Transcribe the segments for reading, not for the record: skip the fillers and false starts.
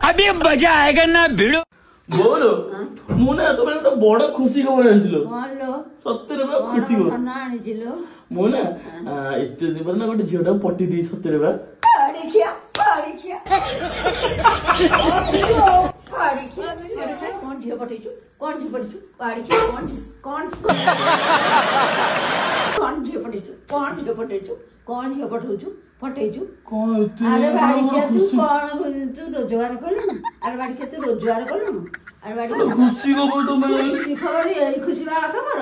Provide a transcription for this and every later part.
अभी मजा आएगा ना भिड़ो बोलो मुना तुम्हें गोटे बड़ खुशी खबर आनिलो सत्य रे खुशी खबर आनिलो मुना एते दिन पर ना गोटे झियोटा पट्टी दी सत्य रे कौन झियो पटेचु कौन झियो पटेचु कौन झियो पटेचु कौन झियो पटेचु कौन झियो पटेचु पटेचु कौन अरे बाड़ी के तू कौन तू रोजगार कलु अरे बाड़ी के तू रोजगार कलु अरे बाड़ी खुशी खबर तो मैं खुशी खबर यही खुशी वाला खबर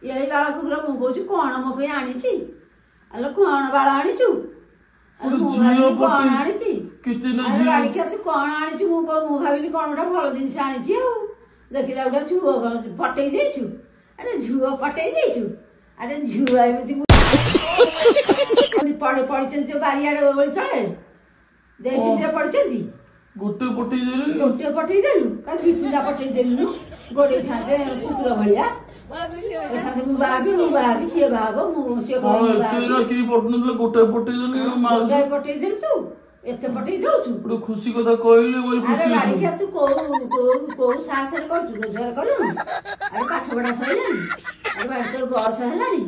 यही वाला खबर मु कहू कौन मो पे आनी छी अलो कौन वाला आनी छु कौन आनी छी अरे बाड़ी के तू कौन आनी छु मु भाबिली कौन गोटा भल जिनिस आनी छी आ देखिला गोटा झुओ पटई देछु अरे झुओ पटई देछु अरे झुआ एमती पढ़े पढ़ी जो बारियाड़े बोली चले देवी पढ़ी गोटे पटई देलु गोटे पटई देलु का बिपुदा पटई देलु गोड़े थाते कुकुर भलिया थाते मु बाबी से बाबो मु से को तेरा की पटन गोटे पटई देलु गोटे पटई देलु तू एते पटई दउछु गोटे खुशी कथा कहले बोल खुशी अरे बाड़ी के तू को सासर को रोजगार कलु अरे पाठ पढ़ा सइलानी अरे बाड़ी तोर बस हेलानी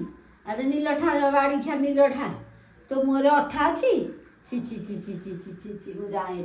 अरे नीलठा बाड़ी खा नीलठा तो मोरे अठा छी छी छी छी छी छी छी छी छी मु जाए